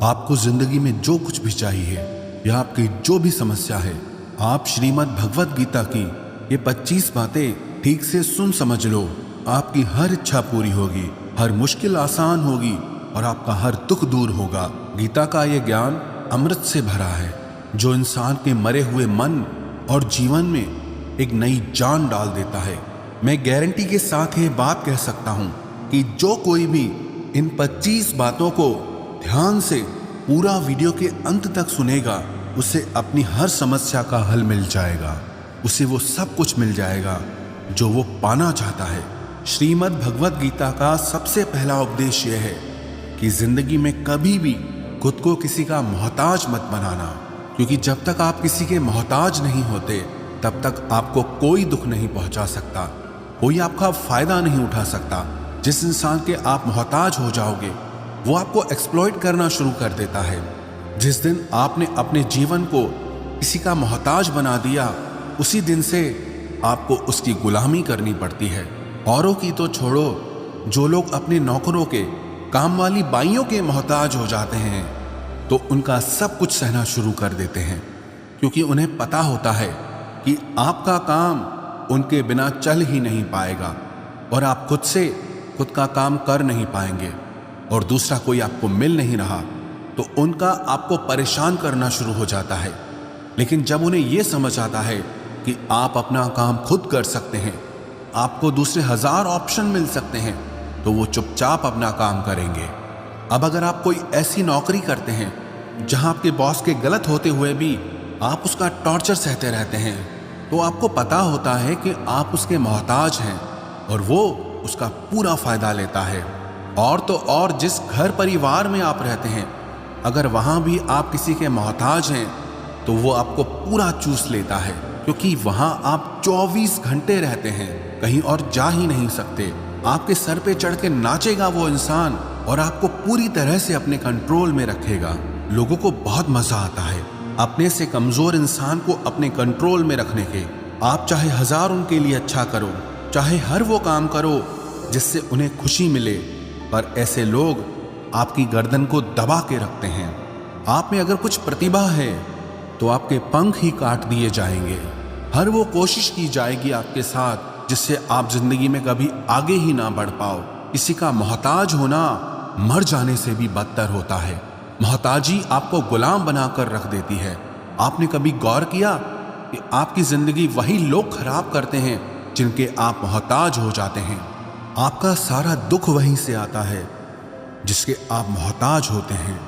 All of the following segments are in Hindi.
आपको जिंदगी में जो कुछ भी चाहिए या आपकी जो भी समस्या है, आप श्रीमद् भगवत गीता की ये 25 बातें ठीक से सुन समझ लो। आपकी हर इच्छा पूरी होगी, हर मुश्किल आसान होगी और आपका हर दुख दूर होगा। गीता का ये ज्ञान अमृत से भरा है जो इंसान के मरे हुए मन और जीवन में एक नई जान डाल देता है। मैं गारंटी के साथ ये बात कह सकता हूँ कि जो कोई भी इन 25 बातों को ध्यान से पूरा वीडियो के अंत तक सुनेगा, उसे अपनी हर समस्या का हल मिल जाएगा, उसे वो सब कुछ मिल जाएगा जो वो पाना चाहता है। श्रीमद् भगवत गीता का सबसे पहला उपदेश यह है कि जिंदगी में कभी भी खुद को किसी का मोहताज मत बनाना, क्योंकि जब तक आप किसी के मोहताज नहीं होते तब तक आपको कोई दुख नहीं पहुंचा सकता, कोई आपका फायदा नहीं उठा सकता। जिस इंसान के आप मोहताज हो जाओगे वो आपको एक्सप्लॉइट करना शुरू कर देता है। जिस दिन आपने अपने जीवन को किसी का मोहताज बना दिया, उसी दिन से आपको उसकी गुलामी करनी पड़ती है। औरों की तो छोड़ो, जो लोग अपने नौकरों के, काम वाली बाइयों के मोहताज हो जाते हैं तो उनका सब कुछ सहना शुरू कर देते हैं, क्योंकि उन्हें पता होता है कि आपका काम उनके बिना चल ही नहीं पाएगा और आप खुद से खुद का काम कर नहीं पाएंगे और दूसरा कोई आपको मिल नहीं रहा तो उनका आपको परेशान करना शुरू हो जाता है। लेकिन जब उन्हें यह समझ आता है कि आप अपना काम खुद कर सकते हैं, आपको दूसरे 1000 ऑप्शन मिल सकते हैं, तो वो चुपचाप अपना काम करेंगे। अब अगर आप कोई ऐसी नौकरी करते हैं जहां आपके बॉस के गलत होते हुए भी आप उसका टॉर्चर सहते रहते हैं, तो आपको पता होता है कि आप उसके मोहताज हैं और वो उसका पूरा फायदा लेता है। और तो और जिस घर परिवार में आप रहते हैं, अगर वहां भी आप किसी के मोहताज हैं तो वो आपको पूरा चूस लेता है, क्योंकि वहां आप 24 घंटे रहते हैं, कहीं और जा ही नहीं सकते। आपके सर पे चढ़ के नाचेगा वो इंसान और आपको पूरी तरह से अपने कंट्रोल में रखेगा। लोगों को बहुत मजा आता है अपने से कमजोर इंसान को अपने कंट्रोल में रखने के। आप चाहे 1000 उनके लिए अच्छा करो, चाहे हर वो काम करो जिससे उन्हें खुशी मिले, पर ऐसे लोग आपकी गर्दन को दबा के रखते हैं। आप में अगर कुछ प्रतिभा है तो आपके पंख ही काट दिए जाएंगे। हर वो कोशिश की जाएगी आपके साथ जिससे आप जिंदगी में कभी आगे ही ना बढ़ पाओ। किसी का मोहताज होना मर जाने से भी बदतर होता है। मोहताजी आपको गुलाम बनाकर रख देती है। आपने कभी गौर किया कि आपकी जिंदगी वही लोग खराब करते हैं जिनके आप मोहताज हो जाते हैं। आपका सारा दुख वहीं से आता है जिसके आप मोहताज होते हैं।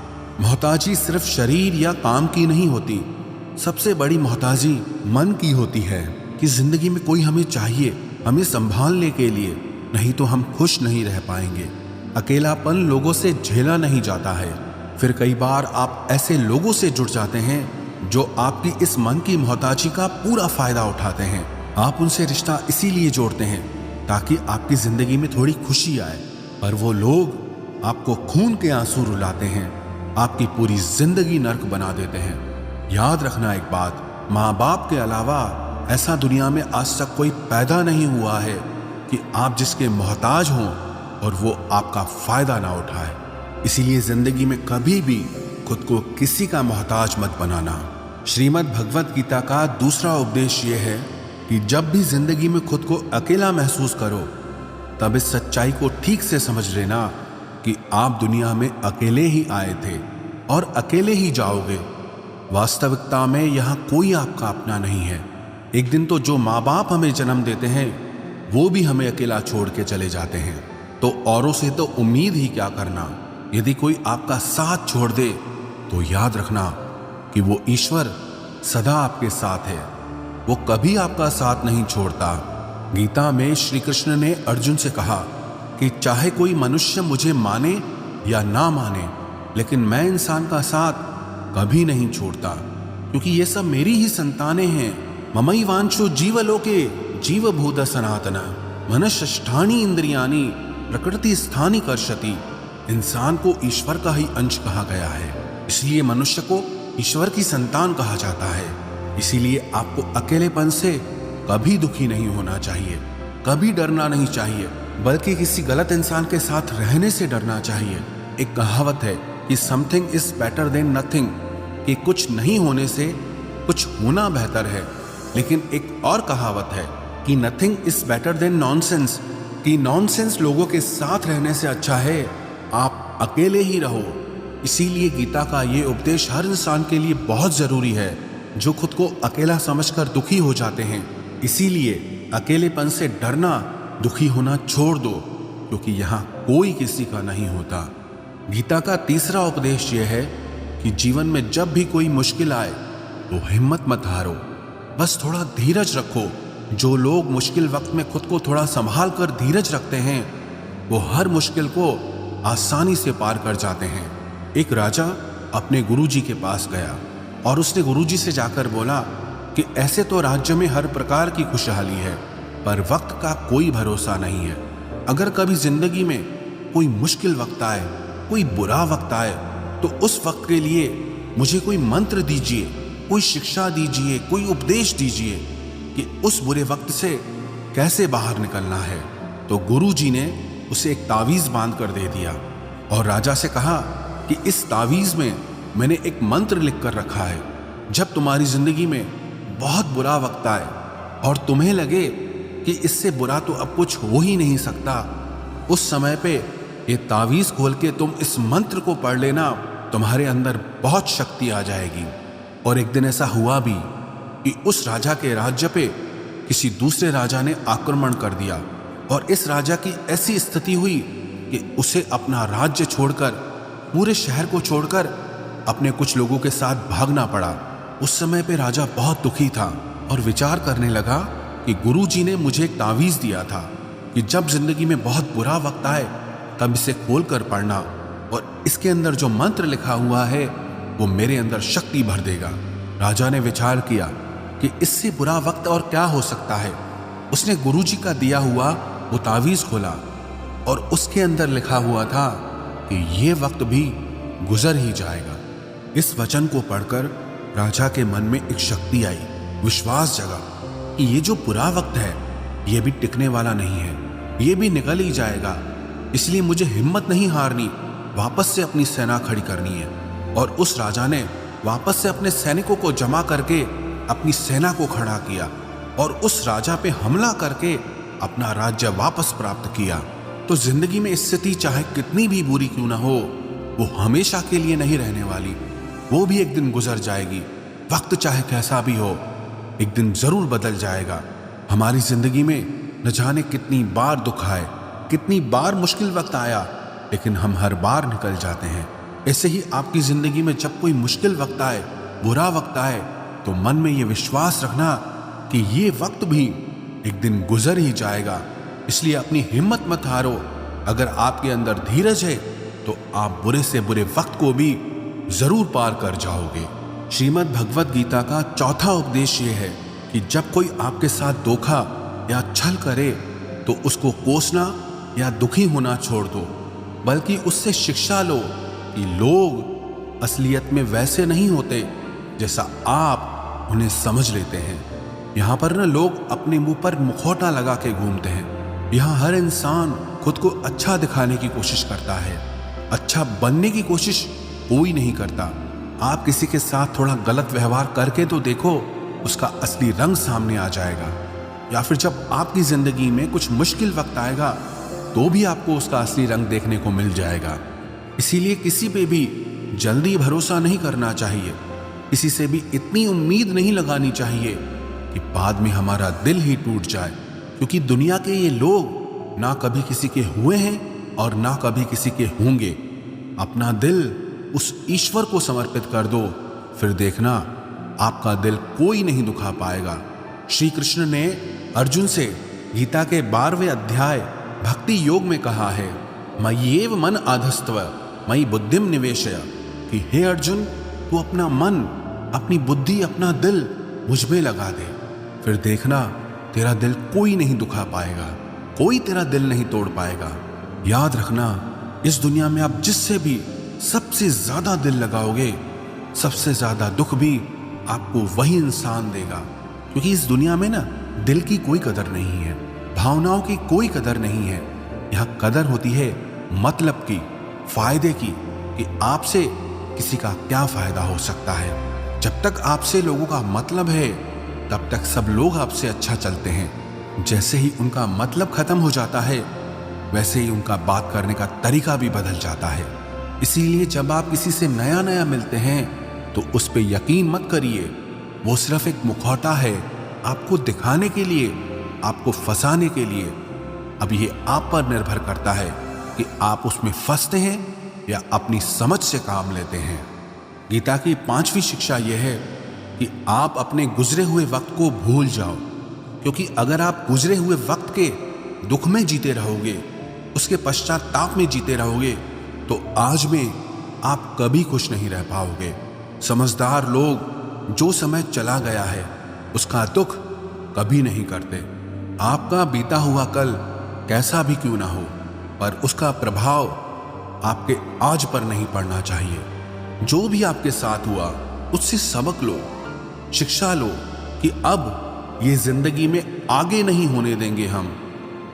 मोहताजी सिर्फ शरीर या काम की नहीं होती, सबसे बड़ी मोहताजी मन की होती है कि जिंदगी में कोई हमें चाहिए, हमें संभालने के लिए, नहीं तो हम खुश नहीं रह पाएंगे। अकेलापन लोगों से झेला नहीं जाता है। फिर कई बार आप ऐसे लोगों से जुड़ जाते हैं जो आपकी इस मन की मोहताजी का पूरा फायदा उठाते हैं। आप उनसे रिश्ता इसीलिए जोड़ते हैं ताकि आपकी जिंदगी में थोड़ी खुशी आए, पर वो लोग आपको खून के आंसू रुलाते हैं, आपकी पूरी जिंदगी नर्क बना देते हैं। याद रखना एक बात, माँ बाप के अलावा ऐसा दुनिया में आज तक कोई पैदा नहीं हुआ है कि आप जिसके मोहताज हों और वो आपका फायदा ना उठाए। इसीलिए जिंदगी में कभी भी खुद को किसी का मोहताज मत बनाना। श्रीमद् भगवत गीता का दूसरा उपदेश ये है कि जब भी जिंदगी में खुद को अकेला महसूस करो, तब इस सच्चाई को ठीक से समझ लेना कि आप दुनिया में अकेले ही आए थे और अकेले ही जाओगे। वास्तविकता में यहाँ कोई आपका अपना नहीं है। एक दिन तो जो माँ बाप हमें जन्म देते हैं वो भी हमें अकेला छोड़ के चले जाते हैं, तो औरों से तो उम्मीद ही क्या करना। यदि कोई आपका साथ छोड़ दे तो याद रखना कि वो ईश्वर सदा आपके साथ है, वो कभी आपका साथ नहीं छोड़ता। गीता में श्री कृष्ण ने अर्जुन से कहा कि चाहे कोई मनुष्य मुझे माने या ना माने, लेकिन मैं इंसान का साथ कभी नहीं छोड़ता, क्योंकि ये सब मेरी ही संतानें हैं। ममैवांशो जीवलोके जीवभूत सनातन मनश्ष्ठानि इंद्रियाणि प्रकृति स्थानि कर्षति। इंसान को ईश्वर का ही अंश कहा गया है, इसलिए मनुष्य को ईश्वर की संतान कहा जाता है। इसीलिए आपको अकेलेपन से कभी दुखी नहीं होना चाहिए, कभी डरना नहीं चाहिए, बल्कि किसी गलत इंसान के साथ रहने से डरना चाहिए। एक कहावत है कि something is better than nothing, कि कुछ नहीं होने से कुछ होना बेहतर है। लेकिन एक और कहावत है कि nothing is better than nonsense, कि नॉनसेंस लोगों के साथ रहने से अच्छा है आप अकेले ही रहो। इसीलिए गीता का ये उपदेश हर इंसान के लिए बहुत जरूरी है जो खुद को अकेला समझकर दुखी हो जाते हैं। इसीलिए अकेलेपन से डरना, दुखी होना छोड़ दो, क्योंकि यहाँ कोई किसी का नहीं होता। गीता का तीसरा उपदेश यह है कि जीवन में जब भी कोई मुश्किल आए तो हिम्मत मत हारो, बस थोड़ा धीरज रखो। जो लोग मुश्किल वक्त में खुद को थोड़ा संभाल कर धीरज रखते हैं वो हर मुश्किल को आसानी से पार कर जाते हैं। एक राजा अपने गुरुजी के पास गया और उसने गुरुजी से जाकर बोला कि ऐसे तो राज्य में हर प्रकार की खुशहाली है, पर वक्त का कोई भरोसा नहीं है। अगर कभी जिंदगी में कोई मुश्किल वक्त आए, कोई बुरा वक्त आए, तो उस वक्त के लिए मुझे कोई मंत्र दीजिए, कोई शिक्षा दीजिए, कोई उपदेश दीजिए कि उस बुरे वक्त से कैसे बाहर निकलना है। तो गुरुजी ने उसे एक तावीज बांध कर दे दिया और राजा से कहा कि इस तावीज में मैंने एक मंत्र लिख कर रखा है। जब तुम्हारी जिंदगी में बहुत बुरा वक्त आए और तुम्हें लगे कि इससे बुरा तो अब कुछ हो ही नहीं सकता, उस समय पे ये तावीज खोल के तुम इस मंत्र को पढ़ लेना, तुम्हारे अंदर बहुत शक्ति आ जाएगी। और एक दिन ऐसा हुआ भी कि उस राजा के राज्य पे किसी दूसरे राजा ने आक्रमण कर दिया और इस राजा की ऐसी स्थिति हुई कि उसे अपना राज्य छोड़कर, पूरे शहर को छोड़कर अपने कुछ लोगों के साथ भागना पड़ा। उस समय पे राजा बहुत दुखी था और विचार करने लगा कि गुरुजी ने मुझे एक तावीज दिया था कि जब जिंदगी में बहुत बुरा वक्त आए तब इसे खोल कर पढ़ना और इसके अंदर जो मंत्र लिखा हुआ है वो मेरे अंदर शक्ति भर देगा। राजा ने विचार किया कि इससे बुरा वक्त और क्या हो सकता है। उसने गुरुजी का दिया हुआ वो तावीज खोला और उसके अंदर लिखा हुआ था कि ये वक्त भी गुजर ही जाएगा। इस वचन को पढ़कर राजा के मन में एक शक्ति आई, विश्वास जगा कि ये जो बुरा वक्त है ये भी टिकने वाला नहीं है, ये भी निकल ही जाएगा। इसलिए मुझे हिम्मत नहीं हारनी, वापस से अपनी सेना खड़ी करनी है। और उस राजा ने वापस से अपने सैनिकों को जमा करके अपनी सेना को खड़ा किया और उस राजा पे हमला करके अपना राज्य वापस प्राप्त किया। तो जिंदगी में स्थिति चाहे कितनी भी बुरी क्यों ना हो, वो हमेशा के लिए नहीं रहने वाली, वो भी एक दिन गुजर जाएगी। वक्त चाहे कैसा भी हो, एक दिन जरूर बदल जाएगा। हमारी जिंदगी में न जाने कितनी बार दुख आए, कितनी बार मुश्किल वक्त आया, लेकिन हम हर बार निकल जाते हैं। ऐसे ही आपकी जिंदगी में जब कोई मुश्किल वक्त आए, बुरा वक्त आए, तो मन में ये विश्वास रखना कि ये वक्त भी एक दिन गुजर ही जाएगा। इसलिए अपनी हिम्मत मत हारो। अगर आपके अंदर धीरज है तो आप बुरे से बुरे वक्त को भी जरूर पार कर जाओगे। श्रीमद् भगवत गीता का चौथा उपदेश ये है कि जब कोई आपके साथ धोखा या छल करे तो उसको कोसना या दुखी होना छोड़ दो, बल्कि उससे शिक्षा लो कि लोग असलियत में वैसे नहीं होते जैसा आप उन्हें समझ लेते हैं। यहाँ पर ना लोग अपने मुंह पर मुखौटा लगा के घूमते हैं। यहाँ हर इंसान खुद को अच्छा दिखाने की कोशिश करता है, अच्छा बनने की कोशिश कोई नहीं करता। आप किसी के साथ थोड़ा गलत व्यवहार करके तो देखो, उसका असली रंग सामने आ जाएगा। या फिर जब आपकी जिंदगी में कुछ मुश्किल वक्त आएगा तो भी आपको उसका असली रंग देखने को मिल जाएगा। इसीलिए किसी पे भी जल्दी भरोसा नहीं करना चाहिए, किसी से भी इतनी उम्मीद नहीं लगानी चाहिए कि बाद में हमारा दिल ही टूट जाए। क्योंकि दुनिया के ये लोग ना कभी किसी के हुए हैं और ना कभी किसी के होंगे। अपना दिल उस ईश्वर को समर्पित कर दो, फिर देखना आपका दिल कोई नहीं दुखा पाएगा। श्री कृष्ण ने अर्जुन से गीता के 12वें अध्याय भक्ति योग में कहा है, मय्येव मन आधस्तव मयि बुद्धिम निवेशय, कि हे अर्जुन तू अपना मन, अपनी बुद्धि, अपना दिल मुझ में लगा दे, फिर देखना तेरा दिल कोई नहीं दुखा पाएगा, कोई तेरा दिल नहीं तोड़ पाएगा। याद रखना, इस दुनिया में आप जिससे भी सबसे ज्यादा दिल लगाओगे, सबसे ज्यादा दुख भी आपको वही इंसान देगा। क्योंकि इस दुनिया में ना दिल की कोई कदर नहीं है, भावनाओं की कोई कदर नहीं है। यहाँ कदर होती है मतलब की, फायदे की, कि आपसे किसी का क्या फायदा हो सकता है। जब तक आपसे लोगों का मतलब है तब तक सब लोग आपसे अच्छा चलते हैं। जैसे ही उनका मतलब खत्म हो जाता है वैसे ही उनका बात करने का तरीका भी बदल जाता है। इसीलिए जब आप किसी से नया नया मिलते हैं तो उस पर यकीन मत करिए। वो सिर्फ एक मुखौटा है आपको दिखाने के लिए, आपको फंसाने के लिए। अब ये आप पर निर्भर करता है कि आप उसमें फंसते हैं या अपनी समझ से काम लेते हैं। गीता की 5वीं शिक्षा यह है कि आप अपने गुजरे हुए वक्त को भूल जाओ, क्योंकि अगर आप गुजरे हुए वक्त के दुख में जीते रहोगे, उसके पश्चाताप में जीते रहोगे, तो आज में आप कभी खुश नहीं रह पाओगे। समझदार लोग जो समय चला गया है उसका दुख कभी नहीं करते। आपका बीता हुआ कल कैसा भी क्यों ना हो, पर उसका प्रभाव आपके आज पर नहीं पड़ना चाहिए। जो भी आपके साथ हुआ उससे सबक लो, शिक्षा लो कि अब ये जिंदगी में आगे नहीं होने देंगे हम,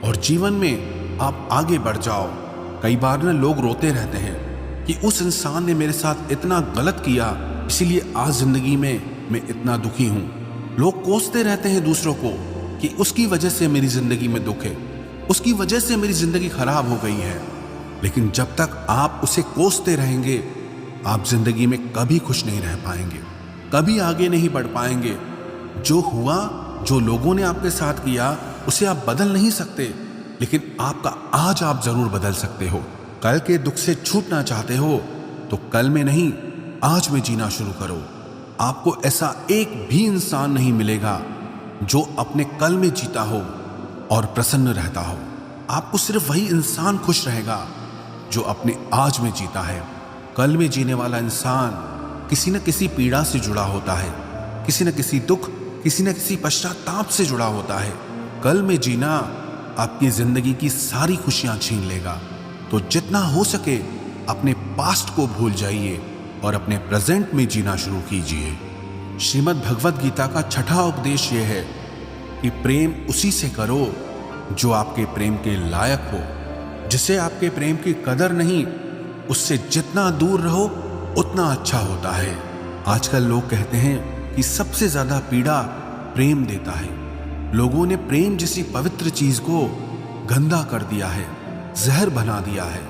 और जीवन में आप आगे बढ़ जाओ। कई बार ना लोग रोते रहते हैं कि उस इंसान ने मेरे साथ इतना गलत किया, इसीलिए आज जिंदगी में मैं इतना दुखी हूं। लोग कोसते रहते हैं दूसरों को कि उसकी वजह से मेरी जिंदगी में दुख है, उसकी वजह से मेरी जिंदगी खराब हो गई है। लेकिन जब तक आप उसे कोसते रहेंगे आप जिंदगी में कभी खुश नहीं रह पाएंगे, कभी आगे नहीं बढ़ पाएंगे। जो हुआ, जो लोगों ने आपके साथ किया, उसे आप बदल नहीं सकते, लेकिन आपका आज आप जरूर बदल सकते हो। कल के दुख से छूटना चाहते हो तो कल में नहीं, आज में जीना शुरू करो। आपको ऐसा एक भी इंसान नहीं मिलेगा जो अपने कल में जीता हो और प्रसन्न रहता हो। आपको सिर्फ वही इंसान खुश रहेगा जो अपने आज में जीता है। कल में जीने वाला इंसान किसी न किसी पीड़ा से जुड़ा होता है, किसी न किसी दुख, किसी न किसी पश्चाताप से जुड़ा होता है। कल में जीना आपकी जिंदगी की सारी खुशियां छीन लेगा। तो जितना हो सके अपने पास्ट को भूल जाइए और अपने प्रेजेंट में जीना शुरू कीजिए। श्रीमद् भगवद गीता का 6ठा उपदेश यह है कि प्रेम उसी से करो जो आपके प्रेम के लायक हो। जिसे आपके प्रेम की कदर नहीं, उससे जितना दूर रहो उतना अच्छा होता है। आजकल लोग कहते हैं कि सबसे ज्यादा पीड़ा प्रेम देता है। लोगों ने प्रेम जैसी पवित्र चीज को गंदा कर दिया है, जहर बना दिया है।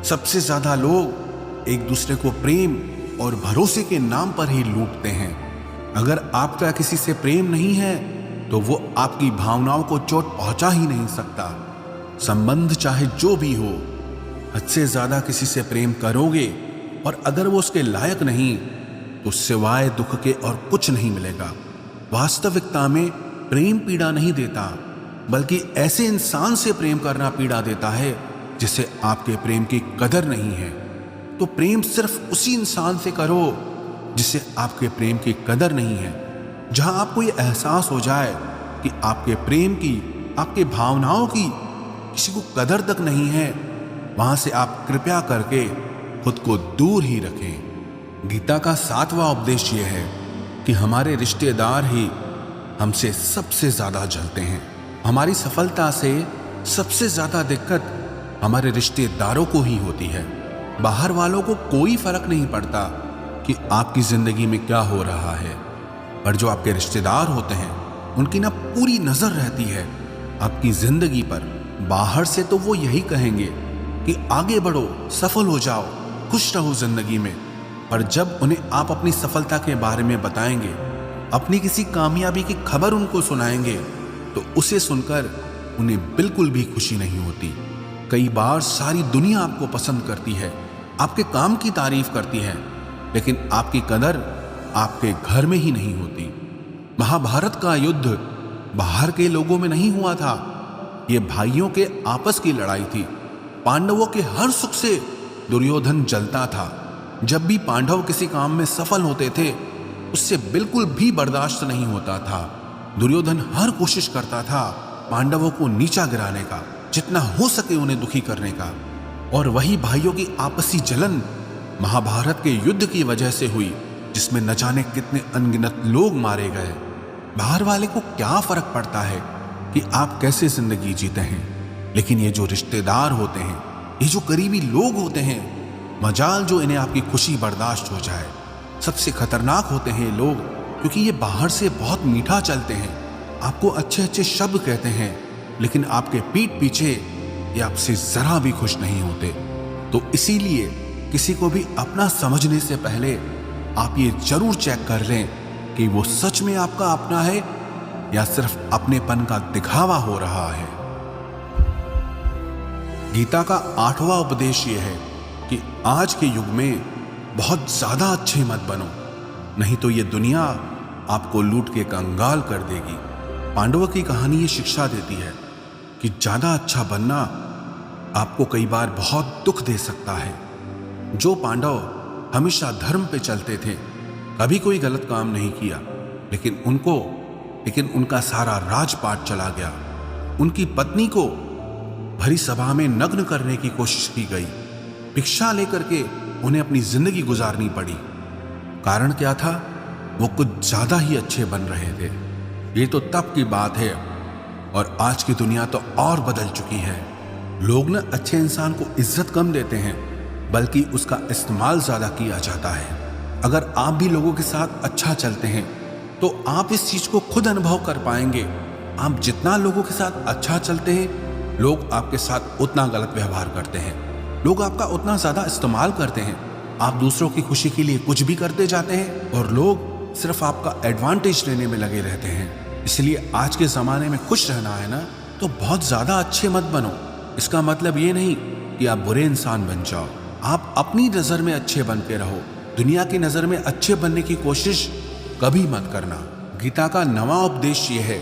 सबसे ज्यादा लोग एक दूसरे को प्रेम और भरोसे के नाम पर ही लूटते हैं। अगर आपका किसी से प्रेम नहीं है तो वो आपकी भावनाओं को चोट पहुंचा ही नहीं सकता। संबंध चाहे जो भी हो, हद से ज्यादा किसी से प्रेम करोगे और अगर वो उसके लायक नहीं तो सिवाय दुख के और कुछ नहीं मिलेगा। वास्तविकता में प्रेम पीड़ा नहीं देता, बल्कि ऐसे इंसान से प्रेम करना पीड़ा देता है जिसे आपके प्रेम की कदर नहीं है। तो प्रेम सिर्फ उसी इंसान से करो जिसे आपके प्रेम की कदर नहीं है। जहां आपको ये एहसास हो जाए कि आपके प्रेम की, आपके भावनाओं की किसी को कदर तक नहीं है, वहां से आप कृपया करके खुद को दूर ही रखें। गीता का 7वां उपदेश यह है कि हमारे रिश्तेदार ही हमसे सबसे ज्यादा जलते हैं। हमारी सफलता से सबसे ज्यादा दिक्कत हमारे रिश्तेदारों को ही होती है। बाहर वालों को कोई फर्क नहीं पड़ता कि आपकी जिंदगी में क्या हो रहा है, पर जो आपके रिश्तेदार होते हैं उनकी ना पूरी नजर रहती है आपकी जिंदगी पर। बाहर से तो वो यही कहेंगे कि आगे बढ़ो, सफल हो जाओ, खुश रहो जिंदगी में, पर जब उन्हें आप अपनी सफलता के बारे में बताएंगे, अपनी किसी कामयाबी की खबर उनको सुनाएंगे, तो उसे सुनकर उन्हें बिल्कुल भी खुशी नहीं होती। कई बार सारी दुनिया आपको पसंद करती है, आपके काम की तारीफ करती है, लेकिन आपकी कदर आपके घर में ही नहीं होती। महाभारत का युद्ध बाहर के लोगों में नहीं हुआ था, ये भाइयों के आपस की लड़ाई थी। पांडवों के हर सुख से दुर्योधन जलता था। जब भी पांडव किसी काम में सफल होते थे उससे बिल्कुल भी बर्दाश्त नहीं होता था। दुर्योधन हर कोशिश करता था पांडवों को नीचा गिराने का, जितना हो सके उन्हें दुखी करने का। और वही भाइयों की आपसी जलन महाभारत के युद्ध की वजह से हुई, जिसमें न जाने कितने अनगिनत लोग मारे गए। बाहर वाले को क्या फर्क पड़ता है कि आप कैसे जिंदगी जीते हैं, लेकिन ये जो रिश्तेदार होते हैं, ये जो करीबी लोग होते हैं, मजाल जो इन्हें आपकी खुशी बर्दाश्त हो जाए। सबसे खतरनाक होते हैं ये लोग, क्योंकि ये बाहर से बहुत मीठा चलते हैं, आपको अच्छे अच्छे शब्द कहते हैं, लेकिन आपके पीठ पीछे ये आपसे जरा भी खुश नहीं होते। तो इसीलिए किसी को भी अपना समझने से पहले आप ये जरूर चेक कर लें कि वो सच में आपका अपना है या सिर्फ अपनेपन का दिखावा हो रहा है। गीता का 8वां उपदेश ये है कि आज के युग में बहुत ज्यादा अच्छे मत बनो, नहीं तो ये दुनिया आपको लूट के कंगाल कर देगी। पांडवों की कहानी ये शिक्षा देती है कि ज्यादा अच्छा बनना आपको कई बार बहुत दुख दे सकता है। जो पांडव हमेशा धर्म पे चलते थे, कभी कोई गलत काम नहीं किया, लेकिन उनका सारा राजपाट चला गया। उनकी पत्नी को भरी सभा में नग्न करने की कोशिश की गई। भिक्षा लेकर के उन्हें अपनी जिंदगी गुजारनी पड़ी। कारण क्या था? वो कुछ ज्यादा ही अच्छे बन रहे थे। ये तो तब की बात है, और आज की दुनिया तो और बदल चुकी है। लोग न अच्छे इंसान को इज्जत कम देते हैं, बल्कि उसका इस्तेमाल ज्यादा किया जाता है। अगर आप भी लोगों के साथ अच्छा चलते हैं तो आप इस चीज को खुद अनुभव कर पाएंगे। आप जितना लोगों के साथ अच्छा चलते हैं, लोग आपके साथ उतना गलत व्यवहार करते हैं, लोग आपका उतना ज्यादा इस्तेमाल करते हैं। आप दूसरों की खुशी के लिए कुछ भी करते जाते हैं और लोग सिर्फ आपका एडवांटेज लेने में लगे रहते हैं। इसलिए आज के जमाने में खुश रहना है ना, तो बहुत ज्यादा अच्छे मत बनो। इसका मतलब ये नहीं कि आप बुरे इंसान बन जाओ। आप अपनी नजर में अच्छे बन के रहो। दुनिया की नजर में अच्छे बनने की कोशिश कभी मत करना। गीता का 9वां उपदेश ये है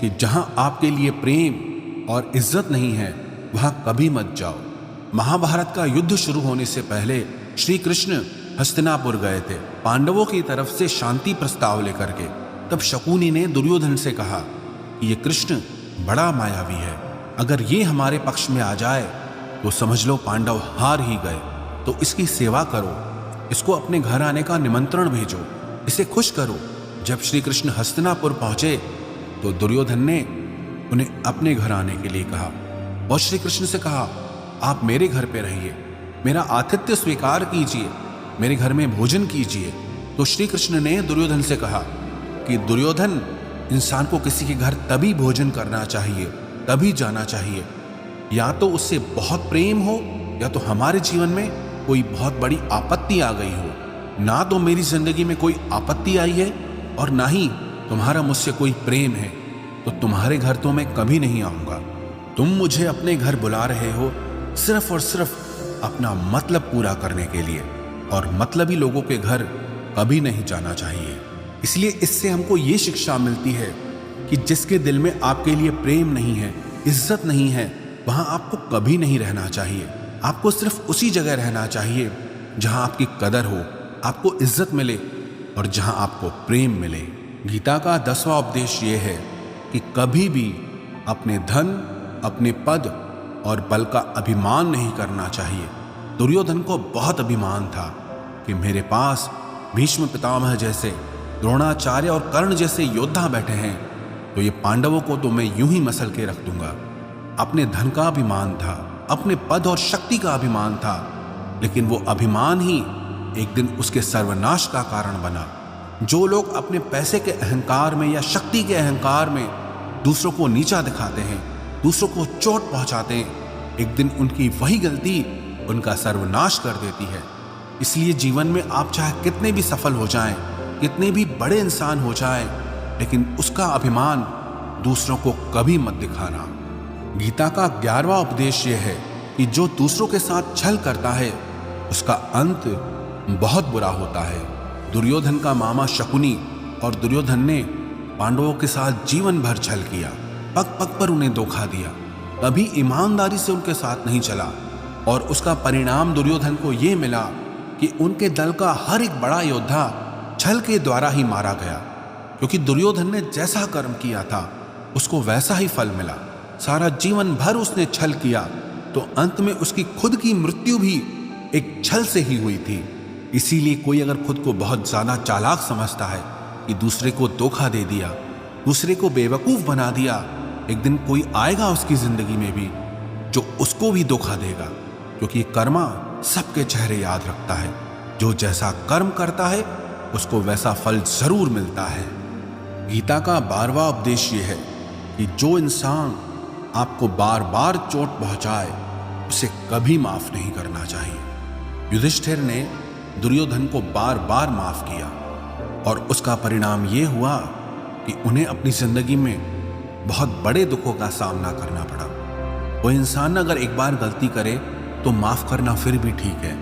कि जहां आपके लिए प्रेम और इज्जत नहीं है, वहां कभी मत जाओ। महाभारत का युद्ध शुरू होने से पहले श्री कृष्ण हस्तिनापुर गए थे, पांडवों की तरफ से शांति प्रस्ताव लेकर के। तब शकुनी ने दुर्योधन से कहा कि ये कृष्ण बड़ा मायावी है, अगर ये हमारे पक्ष में आ जाए तो समझ लो पांडव हार ही गए। तो इसकी सेवा करो, इसको अपने घर आने का निमंत्रण भेजो, इसे खुश करो। जब श्री कृष्ण हस्तिनापुर पहुंचे तो दुर्योधन ने उन्हें अपने घर आने के लिए कहा और श्री कृष्ण से कहा, आप मेरे घर पे रहिए, मेरा आतिथ्य स्वीकार कीजिए, मेरे घर में भोजन कीजिए। तो श्री कृष्ण ने दुर्योधन से कहा कि दुर्योधन, इंसान को किसी के घर तभी भोजन करना चाहिए, तभी जाना चाहिए, या तो उससे बहुत प्रेम हो, या तो हमारे जीवन में कोई बहुत बड़ी आपत्ति आ गई हो। ना तो मेरी जिंदगी में कोई आपत्ति आई है और ना ही तुम्हारा मुझसे कोई प्रेम है, तो तुम्हारे घर तो मैं कभी नहीं आऊंगा। तुम मुझे अपने घर बुला रहे हो सिर्फ और सिर्फ अपना मतलब पूरा करने के लिए, और मतलबी लोगों के घर कभी नहीं जाना चाहिए। इसलिए इससे हमको ये शिक्षा मिलती है कि जिसके दिल में आपके लिए प्रेम नहीं है, इज्जत नहीं है, वहां आपको कभी नहीं रहना चाहिए। आपको सिर्फ उसी जगह रहना चाहिए जहां आपकी कदर हो, आपको इज्जत मिले और जहां आपको प्रेम मिले। गीता का 10वां उपदेश ये है कि कभी भी अपने धन, अपने पद और बल का अभिमान नहीं करना चाहिए। दुर्योधन को बहुत अभिमान था कि मेरे पास भीष्म पितामह जैसे, द्रोणाचार्य और कर्ण जैसे योद्धा बैठे हैं, तो ये पांडवों को तो मैं यूं ही मसल के रख दूंगा। अपने धन का अभिमान था, अपने पद और शक्ति का अभिमान था, लेकिन वो अभिमान ही एक दिन उसके सर्वनाश का कारण बना। जो लोग अपने पैसे के अहंकार में या शक्ति के अहंकार में दूसरों को नीचा दिखाते हैं, दूसरों को चोट पहुंचाते हैं, एक दिन उनकी वही गलती उनका सर्वनाश कर देती है। इसलिए जीवन में आप चाहे कितने भी सफल हो जाएं, कितने भी बड़े इंसान हो जाएं, लेकिन उसका अभिमान दूसरों को कभी मत दिखाना। गीता का 11वां उपदेश यह है कि जो दूसरों के साथ छल करता है उसका अंत बहुत बुरा होता है। दुर्योधन का मामा शकुनी और दुर्योधन ने पांडवों के साथ जीवन भर छल किया, पग पग पर उन्हें धोखा दिया, कभी ईमानदारी से उनके साथ नहीं चला, और उसका परिणाम दुर्योधन को यह मिला कि उनके दल का हर एक बड़ा योद्धा छल के द्वारा ही मारा गया, क्योंकि दुर्योधन ने जैसा कर्म किया था उसको वैसा ही फल मिला। सारा जीवन भर उसने छल किया, तो अंत में उसकी खुद की मृत्यु भी एक छल से ही हुई थी। इसीलिए कोई अगर खुद को बहुत ज्यादा चालाक समझता है कि दूसरे को धोखा दे दिया, दूसरे को बेवकूफ बना दिया, एक दिन कोई आएगा उसकी जिंदगी में भी जो उसको भी धोखा देगा, क्योंकि कर्मा सबके चेहरे याद रखता है। जो जैसा कर्म करता है उसको वैसा फल जरूर मिलता है। गीता का 12वां उपदेश ये है कि जो इंसान आपको बार बार चोट पहुंचाए उसे कभी माफ नहीं करना चाहिए। युधिष्ठिर ने दुर्योधन को बार बार माफ किया और उसका परिणाम यह हुआ कि उन्हें अपनी जिंदगी में बहुत बड़े दुखों का सामना करना पड़ा। वो इंसान अगर एक बार गलती करे तो माफ करना फिर भी ठीक है,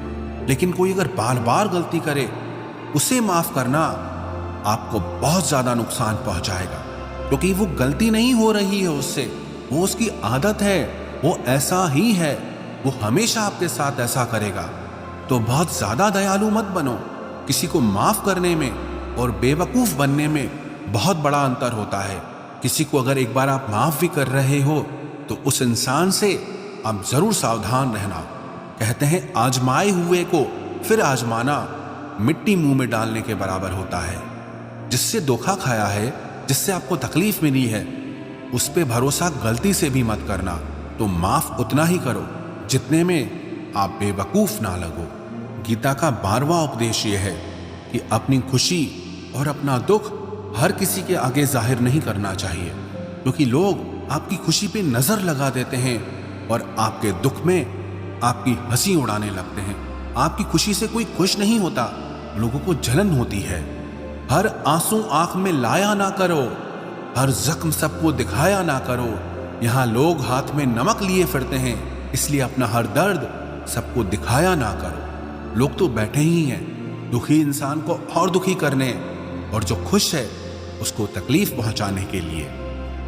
लेकिन कोई अगर बार बार गलती करे उसे माफ करना आपको बहुत ज्यादा नुकसान पहुंचाएगा, क्योंकि वो गलती नहीं हो रही है उससे, वो उसकी आदत है, वो ऐसा ही है, वो हमेशा आपके साथ ऐसा करेगा। तो बहुत ज्यादा दयालु मत बनो। किसी को माफ करने में और बेवकूफ बनने में बहुत बड़ा अंतर होता है। किसी को अगर एक बार आप माफ भी कर रहे हो तो उस इंसान से आप जरूर सावधान रहना। कहते हैं आजमाए हुए को फिर आजमाना मिट्टी मुंह में डालने के बराबर होता है। जिससे धोखा खाया है, जिससे आपको तकलीफ मिली है, उस पे भरोसा गलती से भी मत करना। तो माफ उतना ही करो जितने में आप बेवकूफ ना लगो। गीता का 12वां उपदेश यह है कि अपनी खुशी और अपना दुख हर किसी के आगे जाहिर नहीं करना चाहिए, क्योंकि लोग आपकी खुशी पे नजर लगा देते हैं और आपके दुख में आपकी हंसी उड़ाने लगते हैं। आपकी खुशी से कोई खुश नहीं होता, लोगों को जलन होती है। हर आंसू आंख में लाया ना करो, हर जख्म सबको दिखाया ना करो। यहाँ लोग हाथ में नमक लिए फिरते हैं, इसलिए अपना हर दर्द सबको दिखाया ना करो। लोग तो बैठे ही हैं दुखी इंसान को और दुखी करने, और जो खुश है उसको तकलीफ पहुंचाने के लिए।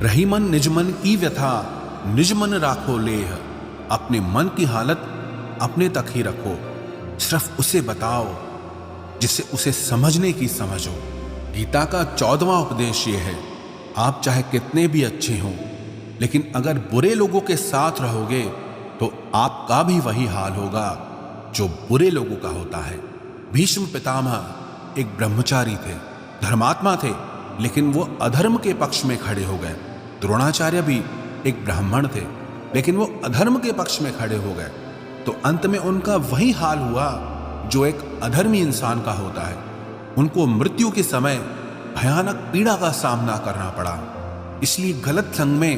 रही मन निज मन की व्यथा, निज मन राखो लेह। अपने मन की हालत अपने तक ही रखो, सिर्फ उसे बताओ जिससे उसे समझने की समझो। गीता का 14वां उपदेश ये है, आप चाहे कितने भी अच्छे हों, लेकिन अगर बुरे लोगों के साथ रहोगे तो आपका भी वही हाल होगा जो बुरे लोगों का होता है। भीष्म पितामह एक ब्रह्मचारी थे, धर्मात्मा थे, लेकिन वो अधर्म के पक्ष में खड़े हो गए। द्रोणाचार्य भी एक ब्राह्मण थे, लेकिन वो अधर्म के पक्ष में खड़े हो गए। तो अंत में उनका वही हाल हुआ जो एक अधर्मी इंसान का होता है। उनको मृत्यु के समय भयानक पीड़ा का सामना करना पड़ा। इसलिए गलत संग में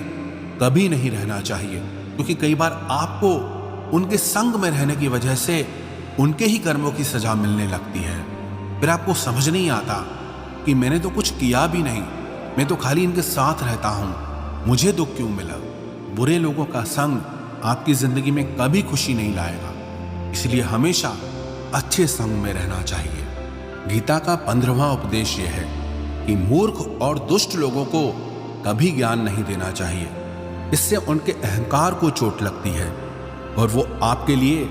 कभी नहीं रहना चाहिए, क्योंकि कई बार आपको उनके संग में रहने की वजह से उनके ही कर्मों की सजा मिलने लगती है। फिर आपको समझ नहीं आता कि मैंने तो कुछ किया भी नहीं, मैं तो खाली इनके साथ रहता हूं, मुझे दुख क्यों मिला। बुरे लोगों का संग आपकी जिंदगी में कभी खुशी नहीं लाएगा, इसलिए हमेशा अच्छे संग में रहना चाहिए। गीता का 15वां उपदेश यह है कि मूर्ख और दुष्ट लोगों को कभी ज्ञान नहीं देना चाहिए। इससे उनके अहंकार को चोट लगती है और वो आपके लिए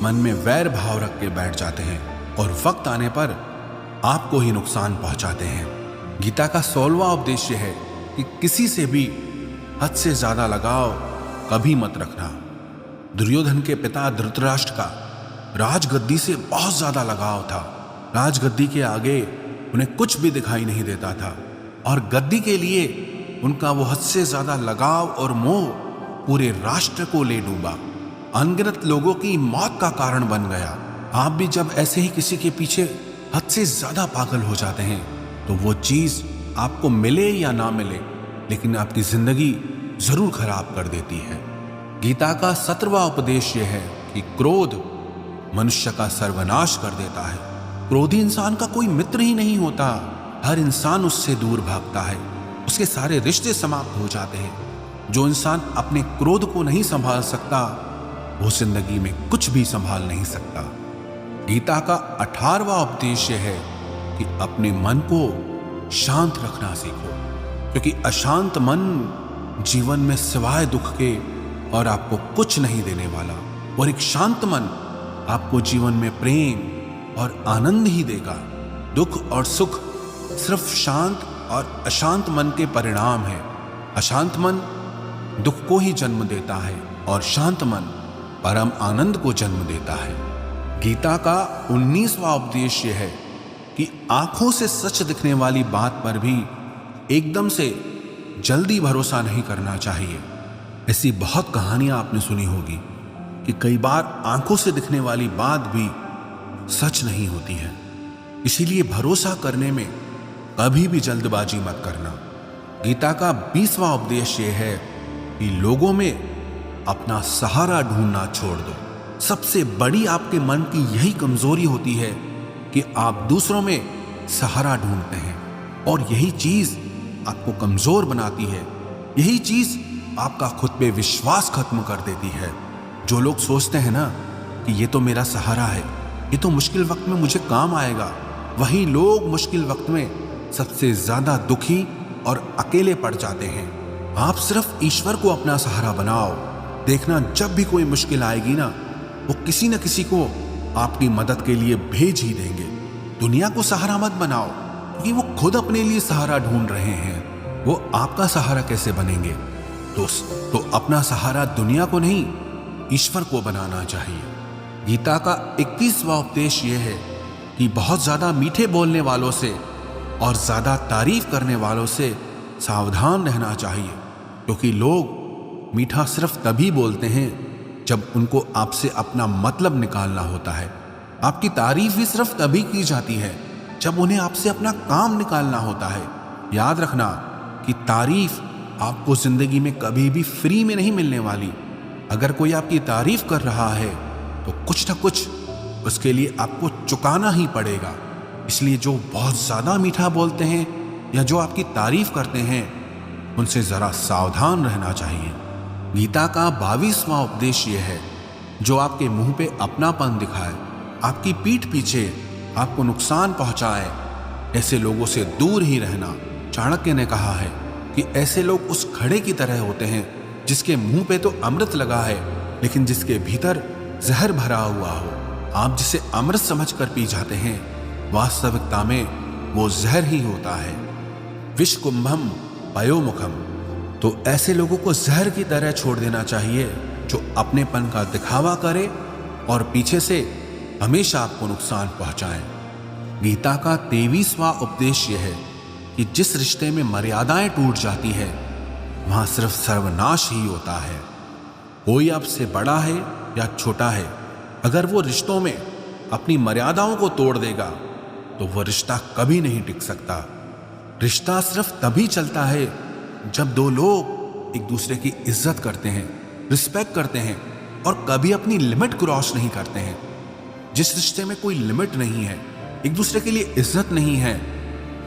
मन में वैर भाव रख के बैठ जाते हैं और वक्त आने पर आपको ही नुकसान पहुंचाते हैं। गीता का 16वां उपदेश है कि किसी से भी हद से ज्यादा लगाव कभी मत रखना। दुर्योधन के पिता धृतराष्ट्र का राजगद्दी से बहुत ज्यादा लगाव था। राजगद्दी के आगे उन्हें कुछ भी दिखाई नहीं देता था और गद्दी के लिए उनका वो हद से ज्यादा लगाव और मोह पूरे राष्ट्र को ले डूबा, अनगिनत लोगों की मौत का कारण बन गया। आप भी जब ऐसे ही किसी के पीछे हद से ज्यादा पागल हो जाते हैं तो वो चीज आपको मिले या ना मिले, लेकिन आपकी जिंदगी जरूर खराब कर देती है। गीता का 17वां उपदेश यह है कि क्रोध मनुष्य का सर्वनाश कर देता है। क्रोधी इंसान का कोई मित्र ही नहीं होता, हर इंसान उससे दूर भागता है, उसके सारे रिश्ते समाप्त हो जाते हैं। जो इंसान अपने क्रोध को नहीं संभाल सकता वो जिंदगी में कुछ भी संभाल नहीं सकता। गीता का 18वां उपदेश है कि अपने मन को शांत रखना सीखो, क्योंकि अशांत मन जीवन में सिवाय दुख के और आपको कुछ नहीं देने वाला, और एक शांत मन आपको जीवन में प्रेम और आनंद ही देगा। दुख और सुख सिर्फ शांत और अशांत मन के परिणाम है। अशांत मन दुख को ही जन्म देता है और शांत मन परम आनंद को जन्म देता है। गीता का 19वां उपदेश यह है कि आंखों से सच दिखने वाली बात पर भी एकदम से जल्दी भरोसा नहीं करना चाहिए। ऐसी बहुत कहानियां आपने सुनी होगी कि कई बार आंखों से दिखने वाली बात भी सच नहीं होती है। इसीलिए भरोसा करने में कभी भी जल्दबाजी मत करना। गीता का 20वां उपदेश यह है कि लोगों में अपना सहारा ढूंढना छोड़ दो। सबसे बड़ी आपके मन की यही कमजोरी होती है कि आप दूसरों में सहारा ढूंढते हैं, और यही चीज आपको कमजोर बनाती है। यही चीज आपका खुद पे विश्वास खत्म कर देती है। जो लोग सोचते हैं ना कि ये तो मेरा सहारा है, ये तो मुश्किल वक्त में मुझे काम आएगा, वही लोग मुश्किल वक्त में सबसे ज्यादा दुखी और अकेले पड़ जाते हैं। आप सिर्फ ईश्वर को अपना सहारा बनाओ। देखना, जब भी कोई मुश्किल आएगी ना, वो किसी न किसी को आपकी मदद के लिए भेज ही देंगे। दुनिया को सहारा मत बनाओ, क्योंकि वो खुद अपने लिए सहारा ढूंढ रहे हैं। वो आपका सहारा कैसे बनेंगे? तो अपना सहारा दुनिया को नहीं, ईश्वर को बनाना चाहिए। गीता का 21वां उपदेश यह है कि बहुत ज्यादा मीठे बोलने वालों से और ज्यादा तारीफ करने वालों से सावधान रहना चाहिए, क्योंकि लोग मीठा सिर्फ तभी बोलते हैं जब उनको आपसे अपना मतलब निकालना होता है। आपकी तारीफ भी सिर्फ तभी की जाती है जब उन्हें आपसे अपना काम निकालना होता है। याद रखना कि तारीफ आपको जिंदगी में कभी भी फ्री में नहीं मिलने वाली। अगर कोई आपकी तारीफ कर रहा है तो कुछ न कुछ उसके लिए आपको चुकाना ही पड़ेगा। इसलिए जो बहुत ज्यादा मीठा बोलते हैं या जो आपकी तारीफ करते हैं, उनसे जरा सावधान रहना चाहिए। गीता का 22वां उपदेश यह है, जो आपके मुंह पे अपनापन दिखाए, आपकी पीठ पीछे आपको नुकसान पहुंचाए, ऐसे लोगों से दूर ही रहना। चाणक्य ने कहा है कि ऐसे लोग उस घड़े की तरह होते हैं जिसके मुंह पे तो अमृत लगा है, लेकिन जिसके भीतर जहर भरा हुआ हो। आप जिसे अमृत समझकर पी जाते हैं, वास्तविकता में वो जहर ही होता है। विष कुंभम पयोमुखम। तो ऐसे लोगों को जहर की तरह छोड़ देना चाहिए, जो अपनेपन का दिखावा करे और पीछे से हमेशा आपको नुकसान पहुंचाए। गीता का 23वां उपदेश यह है कि जिस रिश्ते में मर्यादाएं टूट जाती है, वहां सिर्फ सर्वनाश ही होता है। कोई आपसे बड़ा है या छोटा है, अगर वो रिश्तों में अपनी मर्यादाओं को तोड़ देगा तो वह रिश्ता कभी नहीं टिक सकता। रिश्ता सिर्फ तभी चलता है जब दो लोग एक दूसरे की इज्जत करते हैं, रिस्पेक्ट करते हैं और कभी अपनी लिमिट क्रॉस नहीं करते हैं। जिस रिश्ते में कोई लिमिट नहीं है, एक दूसरे के लिए इज्जत नहीं है,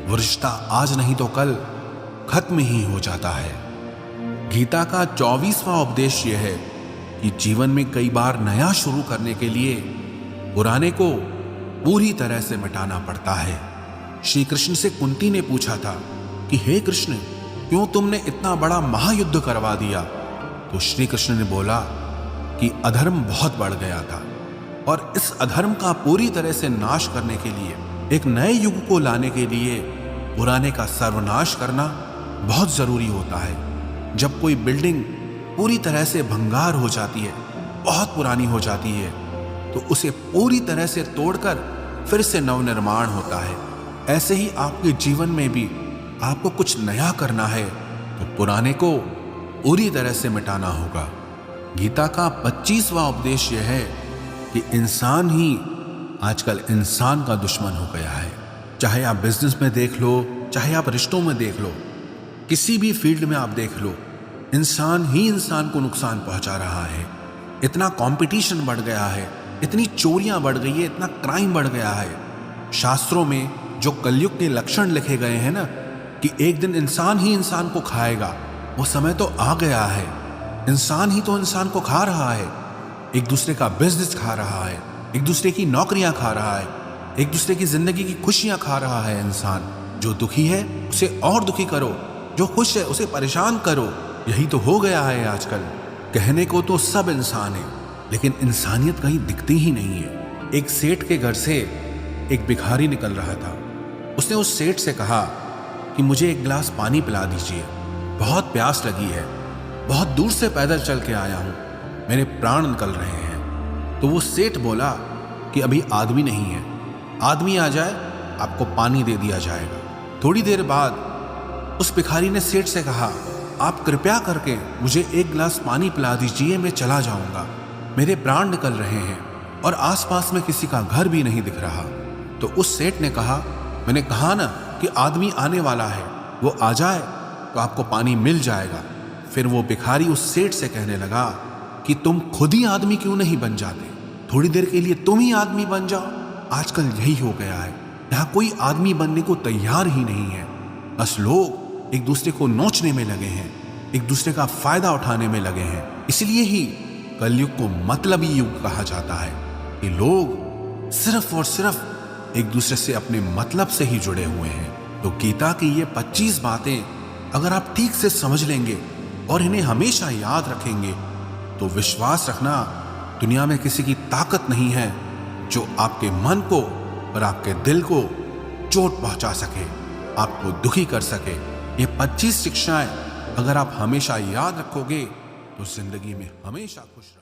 वो रिश्ता आज नहीं तो कल खत्म ही हो जाता है। गीता का 24वां उपदेश यह है कि जीवन में कई बार नया शुरू करने के लिए पुराने को पूरी तरह से मिटाना पड़ता है। श्री कृष्ण से कुंती ने पूछा था कि हे कृष्ण, क्यों तुमने इतना बड़ा महायुद्ध करवा दिया? तो श्री कृष्ण ने बोला कि अधर्म बहुत बढ़ गया था, और इस अधर्म का पूरी तरह से नाश करने के लिए, एक नए युग को लाने के लिए पुराने का सर्वनाश करना बहुत जरूरी होता है। जब कोई बिल्डिंग पूरी तरह से भंगार हो जाती है, बहुत पुरानी हो जाती है, तो उसे पूरी तरह से तोड़कर फिर से नवनिर्माण होता है। ऐसे ही आपके जीवन में भी आपको कुछ नया करना है तो पुराने को पूरी तरह से मिटाना होगा। गीता का 25वां उपदेश यह है कि इंसान ही आजकल इंसान का दुश्मन हो गया है। चाहे आप बिजनेस में देख लो, चाहे आप रिश्तों में देख लो, किसी भी फील्ड में आप देख लो, इंसान ही इंसान को नुकसान पहुंचा रहा है। इतना कंपटीशन बढ़ गया है, इतनी चोरियां बढ़ गई है, इतना क्राइम बढ़ गया है। शास्त्रों में जो कलयुग के लक्षण लिखे गए हैं ना, कि एक दिन इंसान ही इंसान को खाएगा, वो समय तो आ गया है। इंसान ही तो इंसान को खा रहा है, एक दूसरे का बिजनेस खा रहा है, एक दूसरे की नौकरियां खा रहा है, एक दूसरे की जिंदगी की खुशियां खा रहा है। इंसान जो दुखी है उसे और दुखी करो, जो खुश है उसे परेशान करो। यही तो हो गया है आजकल। कहने को तो सब इंसान है, लेकिन इंसानियत कहीं दिखती ही नहीं है। एक सेठ के घर से एक भिखारी निकल रहा था। उसने उस सेठ से कहा कि मुझे एक गिलास पानी पिला दीजिए, बहुत प्यास लगी है, बहुत दूर से पैदल चल के आया हूँ, मेरे प्राण निकल रहे हैं। तो वो सेठ बोला कि अभी आदमी नहीं है, आदमी आ जाए आपको पानी दे दिया जाएगा। थोड़ी देर बाद उस भिखारी ने सेठ से कहा, आप कृपया करके मुझे एक गिलास पानी पिला दीजिए, मैं चला जाऊंगा। मेरे प्राण निकल रहे हैं और आसपास में किसी का घर भी नहीं दिख रहा। तो उस सेठ ने कहा, मैंने कहा ना कि आदमी आने वाला है, वो आ जाए तो आपको पानी मिल जाएगा। फिर वो भिखारी उस सेठ से कहने लगा कि तुम खुद ही आदमी क्यों नहीं बन जाते, थोड़ी देर के लिए तुम ही आदमी बन जाओ। आजकल यही हो गया है, यहाँ कोई आदमी बनने को तैयार ही नहीं है। बस लोग एक दूसरे को नोचने में लगे हैं, एक दूसरे का फायदा उठाने में लगे हैं। इसलिए ही कलयुग को मतलबी युग कहा जाता है कि लोग सिर्फ और सिर्फ एक दूसरे से अपने मतलब से ही जुड़े हुए हैं। तो गीता की ये 25 बातें अगर आप ठीक से समझ लेंगे और इन्हें हमेशा याद रखेंगे तो विश्वास रखना, दुनिया में किसी की ताकत नहीं है जो आपके मन को और आपके दिल को चोट पहुंचा सके, आपको दुखी कर सके। ये 25 शिक्षाएं अगर आप हमेशा याद रखोगे तो जिंदगी में हमेशा खुश रहोगे।